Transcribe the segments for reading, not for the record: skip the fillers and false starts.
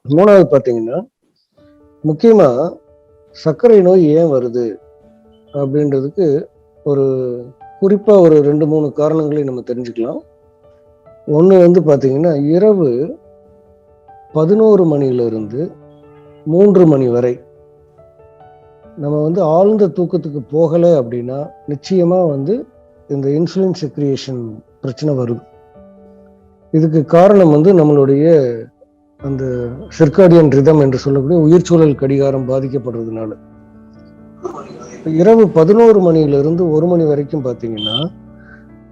மூணாவது பார்த்தீங்கன்னா, முக்கியமா சர்க்கரை நோய் ஏன் வருது அப்படின்றதுக்கு ஒரு குறிப்பா ஒரு 2-3 காரணங்களை நம்ம தெரிஞ்சுக்கலாம். ஒண்ணு வந்து பார்த்தீங்கன்னா, இரவு 11 மணியிலிருந்து 3 மணி வரை நம்ம வந்து ஆழ்ந்த தூக்கத்துக்கு போகலை அப்படின்னா நிச்சயமா வந்து இந்த இன்சுலின் செக்ரியேஷன் பிரச்சனை வருது. இதுக்கு காரணம் வந்து நம்மளுடைய அந்த சிர்காடியன் ரிதம் என்று சொல்லக்கூடிய உயிர்ச்சூழல் கடிகாரம் பாதிக்கப்படுறதுனால. இரவு 11 மணியிலிருந்து 1 மணி வரைக்கும் பார்த்தீங்கன்னா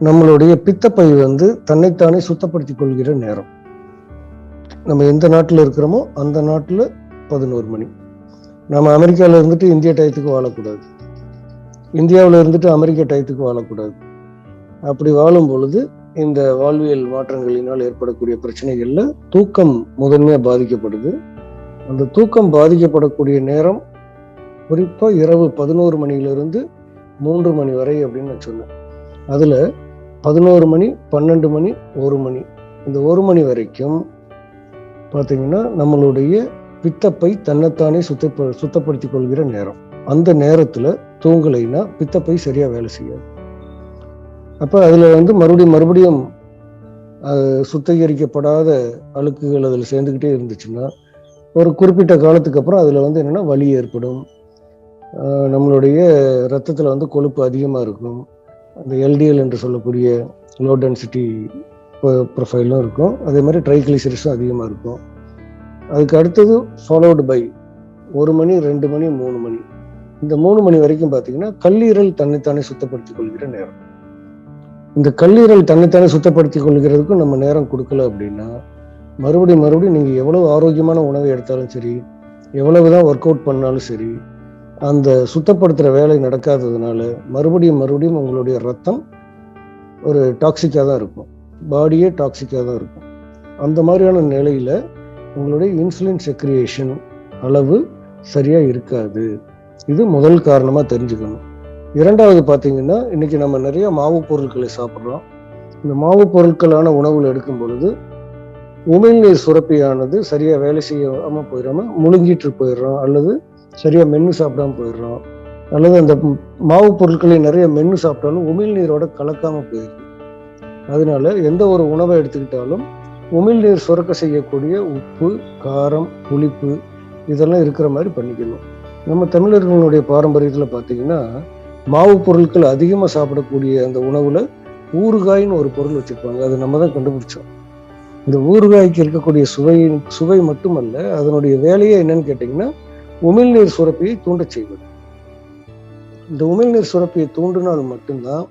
நம்மளுடைய பித்தப்பை வந்து தன்னைத்தானே சுத்தப்படுத்திக் கொள்கிற நேரம். நம்ம எந்த நாட்டில் இருக்கிறோமோ அந்த நாட்டில் 11 மணி. நம்ம அமெரிக்காவில் இருந்துட்டு இந்திய டயத்துக்கு வாழக்கூடாது, இந்தியாவில் இருந்துட்டு அமெரிக்க டயத்துக்கு வாழக்கூடாது. அப்படி வாழும் பொழுது இந்த வாழ்வியல் மாற்றங்களினால் ஏற்படக்கூடிய பிரச்சனைகள்ல தூக்கம் முதன்மையாக பாதிக்கப்படுது. அந்த தூக்கம் பாதிக்கப்படக்கூடிய நேரம் குறிப்பா இரவு 11 மணியிலிருந்து 3 மணி வரை அப்படின்னு நான் சொன்னேன். அதுல 11 மணி, 12 மணி, 1 மணி, இந்த 1 மணி வரைக்கும் பார்த்தீங்கன்னா நம்மளுடைய பித்தப்பை தன்னைத்தானே சுத்தப்படுத்திக் கொள்கிற நேரம். அந்த நேரத்துல தூங்கலைன்னா பித்தப்பை சரியா வேலை செய்யாது. அப்ப அதுல வந்து மறுபடியும் சுத்திகரிக்கப்படாத அழுக்குகள் அதில் சேர்ந்துக்கிட்டே இருந்துச்சுன்னா ஒரு குறிப்பிட்ட காலத்துக்கு அப்புறம் அதுல வந்து என்னன்னா வலி ஏற்படும். நம்மளுடைய ரத்தத்துல வந்து கொழுப்பு அதிகமா இருக்கும். அந்த எல்டிஎல் என்று சொல்லக்கூடிய லோ டென்சிட்டி ப்ரொஃபைலும் இருக்கும். அதே மாதிரி ட்ரைகிளிசரிஸும் அதிகமாக இருக்கும். அதுக்கு அடுத்தது ஃபாலோடு பை 1 மணி, 2 மணி, 3 மணி. இந்த 3 மணி வரைக்கும் பார்த்தீங்கன்னா கல்லீரல் தன்னைத்தானே சுத்தப்படுத்திக் கொள்கிற நேரம். இந்த கல்லீரல் தன்னைத்தானே சுத்தப்படுத்திக் கொள்கிறதுக்கும் நம்ம நேரம் கொடுக்கல அப்படின்னா மறுபடியும் நீங்கள் எவ்வளவு ஆரோக்கியமான உணவை எடுத்தாலும் சரி, எவ்வளவுதான் ஒர்க் அவுட் பண்ணாலும் சரி, அந்த சுத்தப்படுத்துகிற வேலை நடக்காததுனால மறுபடியும் உங்களுடைய ரத்தம் ஒரு டாக்ஸிக்காக தான் இருக்கும், பாடியே டாக்ஸிக்காக தான் இருக்கும். அந்த மாதிரியான நிலையில் உங்களுடைய இன்சுலின் செக்ரியேஷன் அளவு சரியாக இருக்காது. இது முதல் காரணமாக தெரிஞ்சுக்கணும். இரண்டாவது பார்த்தீங்கன்னா, இன்னைக்கு நம்ம நிறைய மாவு பொருட்களை சாப்பிட்றோம். இந்த மாவு பொருட்களான உணவுகள் எடுக்கும் பொழுது உமிழ்நீர் சுரப்பியானது சரியாக வேலை செய்யாமல் போயிடாமல் முழுங்கிட்டு போயிடுறோம், அல்லது சரியாக மென்று சாப்பிடாம போயிடுறோம், அல்லது அந்த மாவு பொருட்களை நிறைய மென்று சாப்பிட்டாலும் உமிழ்நீரோட கலக்காமல் போயிடுது. அதனால எந்த ஒரு உணவை எடுத்துக்கிட்டாலும் உமிழ்நீர் சுரக்க செய்யக்கூடிய உப்பு, காரம், புளிப்பு இதெல்லாம் இருக்கிற மாதிரி பண்ணிக்கணும். நம்ம தமிழர்களுடைய பாரம்பரியத்தில் பார்த்தீங்கன்னா மாவு பொருட்கள் அதிகமாக சாப்பிடக்கூடிய அந்த உணவுல ஊறுகாய்னு ஒரு பொருள் வச்சிருப்பாங்க. அது நம்ம தான் கண்டுபிடிச்சோம். இந்த ஊறுகாய்க்கு இருக்கக்கூடிய சுவை மட்டுமல்ல, அதனுடைய வேலையே என்னன்னு கேட்டிங்கன்னா உமிழ்நீர் சுரப்பியை தூண்ட செய்வது. இந்த உமிழ்நீர் சுரப்பியை தூண்டினால் மட்டும்தான்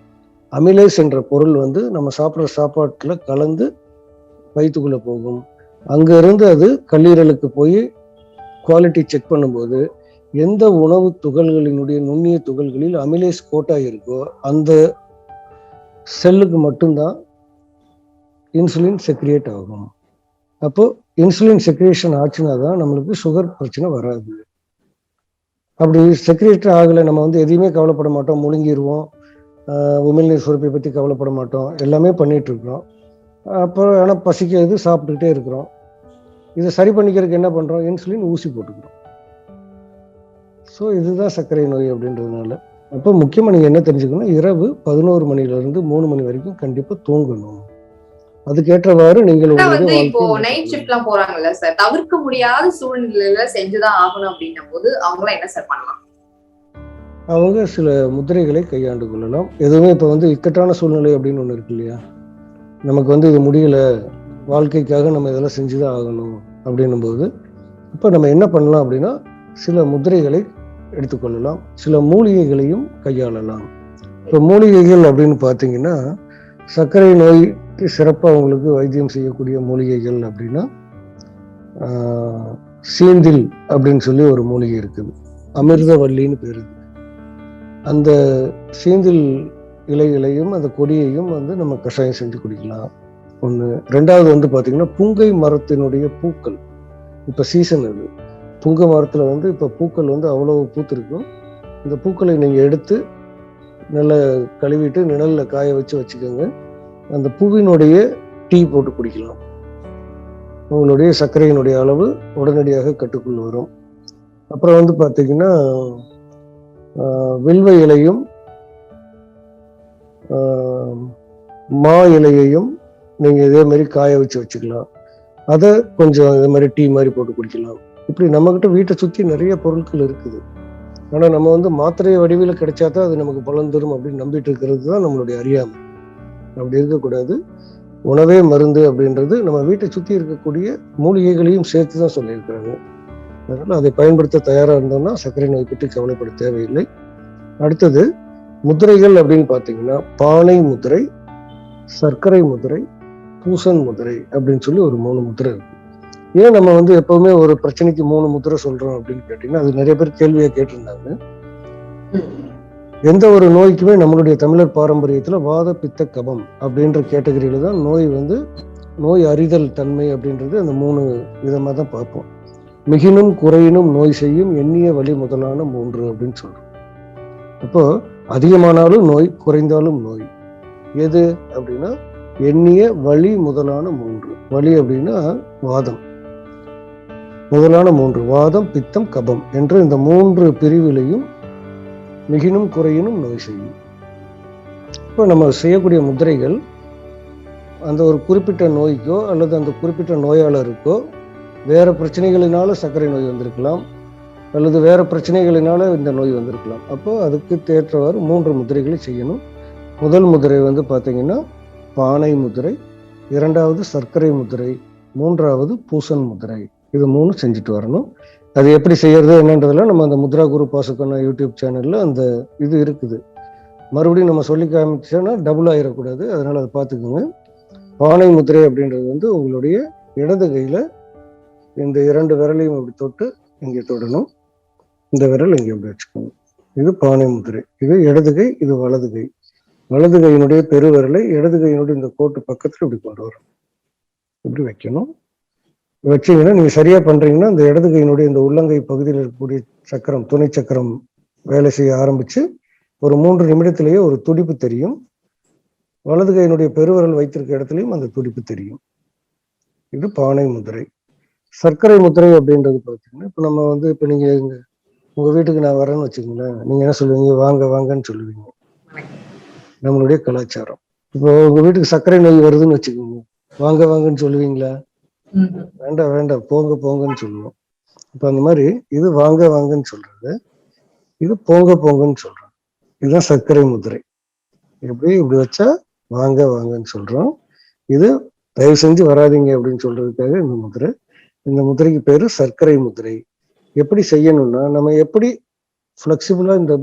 அமிலேஸ் என்ற பொருள் வந்து நம்ம சாப்பிட்ற சாப்பாட்டுல கலந்து வயிற்றுக்குள்ள போகும். அங்கிருந்து அது கல்லீரலுக்கு போய் குவாலிட்டி செக் பண்ணும்போது எந்த உணவு துகள்களினுடைய நுண்ணிய துகள்களில் அமிலேஸ் கோட்டா இருக்கோ அந்த செல்லுக்கு மட்டும்தான் இன்சுலின் செக்ரியேட் ஆகும். அப்போ இன்சுலின் செக்ரியேஷன் ஆச்சுன்னா தான் நம்மளுக்கு சுகர் பிரச்சனை வராது. அப்படி செக்ரியேட் ஆகலை, நம்ம வந்து எதையுமே கவலைப்பட மாட்டோம், முழுங்கிடுவோம், உமிழ்நீர் சுரப்பை பற்றி கவலைப்பட மாட்டோம், எல்லாமே பண்ணிட்டு இருக்கிறோம். அப்புறம் ஆனால் பசிக்கிறது, சாப்பிட்டுக்கிட்டே இருக்கிறோம். இதை சரி பண்ணிக்கிறதுக்கு என்ன பண்ணுறோம்? இன்சுலின் ஊசி போட்டுக்கிறோம். ஸோ இதுதான் சர்க்கரை நோய் அப்படின்றதுனால. அப்போ முக்கியமாக நீங்கள் என்ன தெரிஞ்சுக்கணும், இரவு 11 மணிலேருந்து 3 மணி வரைக்கும் கண்டிப்பாக தூங்கணும். அதுக்கேற்றவாறு நீங்கள் இப்போ நைட் ஷிஃப்ட்லாம் போறாங்கல்ல சார், தவிர்க்க முடியாத சூழ்நிலையில செஞ்சுதான் ஆகணும் அப்படின்னும் போது அவங்க என்ன சார் பண்ணலாம்? அவங்க சில முத்திரைகளை கையாண்டு கொள்ளலாம். எதுவுமே இப்போ வந்து இக்கட்டான சூழ்நிலை அப்படின்னு ஒன்று இருக்கு இல்லையா, நமக்கு வந்து இது முடியல, வாழ்க்கைக்காக நம்ம இதெல்லாம் செஞ்சுதான் ஆகணும் அப்படின்னும் போது இப்போ நம்ம என்ன பண்ணலாம் அப்படின்னா சில முத்திரைகளை எடுத்துக்கொள்ளலாம், சில மூலிகைகளையும் கையாளலாம். இப்போ மூலிகைகள் அப்படின்னு பார்த்தீங்கன்னா சர்க்கரை நோய்க்கு சிறப்பாக அவங்களுக்கு வைத்தியம் செய்யக்கூடிய மூலிகைகள் அப்படின்னா சீந்தில் அப்படின்னு சொல்லி ஒரு மூலிகை இருக்குது, அமிர்தவல்லின்னு பேரு. அந்த சீந்தில் இலைகளையும் அந்த கொடியையும் வந்து நம்ம கஷாயம் செஞ்சு குடிக்கலாம். ஒன்று. ரெண்டாவது வந்து பார்த்தீங்கன்னா புங்கை மரத்தினுடைய பூக்கள், இப்போ சீசன் அது, புங்கை மரத்தில் வந்து இப்போ பூக்கள் வந்து அவ்வளோ பூத்திருக்கும். இந்த பூக்களை நீங்கள் எடுத்து நல்லா கழுவிட்டு நிழலில் காய வச்சுக்கோங்க. அந்த பூவினுடைய டீ போட்டு குடிக்கலாம். உங்களுடைய சர்க்கரையினுடைய அளவு உடனடியாக கட்டுக்குள் வரும். அப்புறம் வந்து பார்த்தீங்கன்னா வில்வ இலையும் மா இலையையும் நீங்கள் இதே மாதிரி காய வச்சுக்கலாம். அதை கொஞ்சம் இதே மாதிரி டீ மாதிரி போட்டு குடிக்கலாம். இப்படி நம்மக்கிட்ட வீட்டை சுற்றி நிறைய பொருட்கள் இருக்குது. ஆனால் நம்ம வந்து மாத்திரை வடிவில் கிடைச்சா தான் அது நமக்கு பலன் தரும் அப்படின்னு நம்பிட்டு இருக்கிறது தான் நம்மளுடைய அறியாமை. அப்படி இருக்கக்கூடாது. உணவே மருந்து அப்படின்றது நம்ம வீட்டை சுற்றி இருக்கக்கூடிய மூலிகைகளையும் சேர்த்து தான் சொல்லியிருக்கிறாங்க. அதனால் அதை பயன்படுத்த தயாராக இருந்தோம்னா சர்க்கரை நோய் பற்றி கவலைப்பட தேவையில்லை. அடுத்தது முதிரைகள் அப்படின்னு பார்த்தீங்கன்னா பானை முதிரை, சர்க்கரை முதிரை, பூசன் முதிரை அப்படின்னு சொல்லி ஒரு 3 முதிரை இருக்கு. ஏன் நம்ம வந்து எப்பவுமே ஒரு பிரச்சனைக்கு 3 முதிரை சொல்றோம் அப்படின்னு கேட்டீங்கன்னா அது நிறைய பேர் கேள்வியா கேட்டிருந்தாங்க. எந்த ஒரு நோய்க்குமே நம்மளுடைய தமிழர் பாரம்பரியத்துல வாத பித்த கபம் அப்படின்ற கேட்டகரியில தான் நோய் அறிதல் தன்மை அப்படின்றது அந்த 3 விதமா தான் பார்ப்போம். மிகினும் குறையினும் நோய் செய்யும் எண்ணிய வழி முதலான 3 அப்படின்னு சொல்றோம். அப்போ அதிகமானாலும் நோய், குறைந்தாலும் நோய். எது அப்படின்னா எண்ணிய வழி முதலான 3. வழி அப்படின்னா வாதம். முதலான 3 வாதம், பித்தம், கபம் என்ற இந்த 3 பிரிவிலையும் மிகினும் குறையினும் நோய் செய்யும். இப்போ நம்ம செய்யக்கூடிய முதிரைகள் அந்த ஒரு குறிப்பிட்ட நோய்க்கோ அல்லது அந்த குறிப்பிட்ட நோயாளருக்கோ வேற பிரச்சனைகளினால சர்க்கரை நோய் வந்திருக்கலாம், அல்லது வேற பிரச்சனைகளினால இந்த நோய் வந்திருக்கலாம். அப்போ அதுக்கு தேற்றவாறு 3 முதிரைகளை செய்யணும். முதல் முதிரை வந்து பார்த்தீங்கன்னா பானை முதிரை, 2வது சர்க்கரை முதிரை, 3வது பூசன் முதிரை. இது 3 செஞ்சுட்டு வரணும். அது எப்படி செய்யறது என்னன்றதுல நம்ம அந்த முத்ராகுரு பாசுக்கண்ணா யூடியூப் சேனல்ல அந்த இது இருக்குது. மறுபடியும் நம்ம சொல்லி காமிச்சோன்னா டபுள் ஆயிடக்கூடாது. அதனால அதை பார்த்துக்கோங்க. பானை முதிரை அப்படின்றது வந்து உங்களுடைய இடது கையில இந்த 2 விரலையும் இப்படி தொட்டு இங்கே தொடணும். இந்த விரல் இங்கே இப்படி வச்சுக்கணும். இது பானை முதிரை. இது இடது கை, இது வலது கை. வலது கையினுடைய பெருவிரலை இடது கையினுடைய இந்த கோட்டு பக்கத்துல இப்படி கொண்டு வரணும். இப்படி வைக்கணும். வச்சீங்கன்னா நீங்க சரியா பண்றீங்கன்னா இந்த இடது கையினுடைய இந்த உள்ளங்கை பகுதியில் இருக்கக்கூடிய சக்கரம், துணை சக்கரம் வேலை செய்ய ஆரம்பிச்சு ஒரு 3 நிமிடத்திலேயே ஒரு துடிப்பு தெரியும். வலது கையினுடைய பெருவிரல் வைத்திருக்க இடத்துலையும் அந்த துடிப்பு தெரியும். இது பானை முதிரை. சர்க்கரை முதிரை அப்படின்றது பார்த்தீங்கன்னா இப்போ நம்ம வந்து இப்போ நீங்க உங்க வீட்டுக்கு நான் வரேன்னு வச்சுக்கோங்களேன், நீங்க என்ன சொல்லுவீங்க? வாங்க வாங்கன்னு சொல்லுவீங்க. நம்மளுடைய கலாச்சாரம். இப்போ உங்க வீட்டுக்கு சர்க்கரை நோய் வருதுன்னு வச்சுக்கோங்க, வாங்க வாங்கன்னு சொல்லுவீங்களா? வேண்டாம் வேண்டாம், போங்க போங்கன்னு சொல்லுவோம். இப்ப அந்த மாதிரி இது வாங்க வாங்கன்னு சொல்றது, இது போங்க போங்கன்னு சொல்றோம். இதுதான் சர்க்கரை முதிரை. இப்படி வச்சா வாங்க வாங்கன்னு சொல்றோம். இது தயவு செஞ்சு வராதிங்க அப்படின்னு சொல்றதுக்காக இந்த முதிரை. இந்த முதிரைக்கு பேரு சர்க்கரை முதிரை. எப்படி செய்யணும்னா நம்ம எப்படி ஃபிளெக்சிபிளா இந்த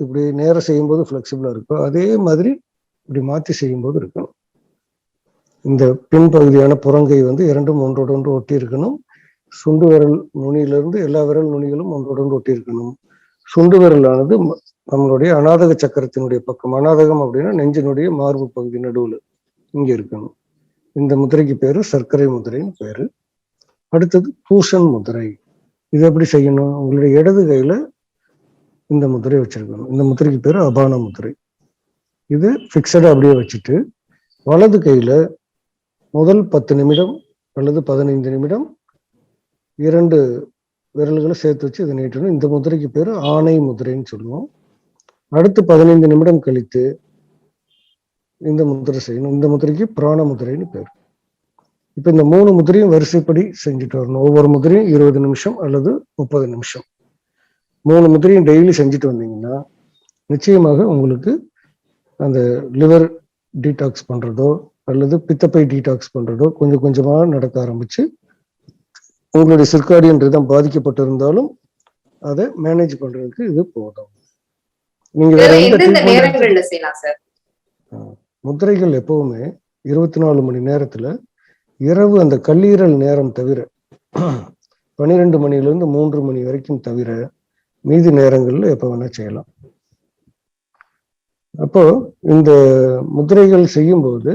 இப்படி நேரம் செய்யும்போது ஃபிளெக்சிபிளா இருக்கோ அதே மாதிரி இப்படி மாற்றி செய்யும்போது இருக்கணும். இந்த பின்பகுதியான புறங்கை வந்து 2ம் ஒன்றோடு ஒன்று ஒட்டி இருக்கணும். சுண்டு விரல் நுனியிலிருந்து எல்லா விரல் நுனிகளும் ஒன்றோடு ஒன்று ஒட்டி இருக்கணும். சுண்டு விரலானது நம்மளுடைய அநாதக சக்கரத்தினுடைய பக்கம். அநாதகம் அப்படின்னா நெஞ்சினுடைய மார்பு பகுதி நடுவில் இங்க இருக்கணும். இந்த முதிரைக்கு பேரு சர்க்கரை முதிரைன்னு பேரு. அடுத்தது பூசன் முதிரை. இது எப்படி செய்யணும்? உங்களுடைய இடது கையில இந்த முதிரை வச்சிருக்கணும். இந்த முதிரைக்கு பேரு அபான முதிரை. இது பிக்சடா அப்படியே வச்சுட்டு வலது கையில முதல் 10 நிமிடம் அல்லது 15 நிமிடம் 2 விரல்களை சேர்த்து வச்சு இதை நீட்டணும். இந்த முதிரைக்கு பேரு ஆணை முதிரைன்னு சொல்லுவோம். அடுத்து 15 நிமிடம் கழித்து இந்த முதிரை செய்யணும். இந்த முதிரைக்கு பிராண முதிரைன்னு பேர். இப்ப இந்த 3 முதிரையும் வரிசைப்படி செஞ்சுட்டு வரணும். ஒவ்வொரு முதிரையும் 20 நிமிஷம் அல்லது 30 நிமிஷம். 3 முதிரையும் டெய்லி செஞ்சுட்டு வந்தீங்கன்னா நிச்சயமாக உங்களுக்கு அந்த லிவர் டீடாக்ஸ் பண்றதோ அல்லது பித்தப்பை டீடாக்ஸ் பண்றதோ கொஞ்சம் கொஞ்சமா நடக்க ஆரம்பிச்சு உங்களுடைய சிர்காடியன் ரிதம் பாதிக்கப்பட்டிருந்தாலும் அதை மேனேஜ் பண்றதுக்கு இது போதும். நீங்க வேற முதிரைகள் எப்பவுமே 24 மணி நேரத்துல இரவு அந்த கல்லீரல் நேரம் தவிர 12 மணிலிருந்து 3 மணி வரைக்கும் தவிர மீதி நேரங்கள்ல எப்ப வேணா செய்யலாம். அப்போ இந்த முதிரைகள் செய்யும்போது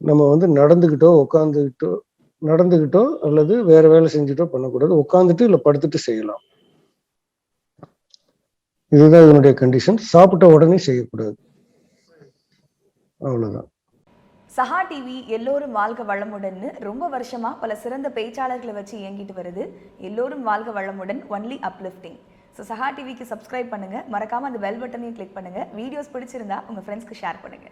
நம்ம வந்து நடந்துகிட்டோ அல்லது வேற வேலை செஞ்சுட்டோ பண்ணக்கூடாது. உட்காந்துட்டு இல்ல படுத்துட்டு செய்யலாம். இதுதான் இதனுடைய கண்டிஷன். சாப்பிட்ட உடனே செய்யக்கூடாது. அவ்வளவுதான். சஹா டிவி எல்லோரும் வாழ்க வளமுடன்னு ரொம்ப வருஷமா பல சிறந்த பேச்சாளர்களை வச்சு இயங்கிட்டு வருது. எல்லோரும் வாழ்க வளமுடன், ஒன்லி அப்லிஃப்டிங். ஸோ சஹா டிவிக்கு சப்ஸ்கிரைப் பண்ணுங்க, மறக்காம அந்த பெல் பட்டனையும் கிளிக் பண்ணுங்க. வீடியோஸ் பிடிச்சிருந்தா உங்க ஃப்ரெண்ட்ஸ்க்கு ஷேர் பண்ணுங்க.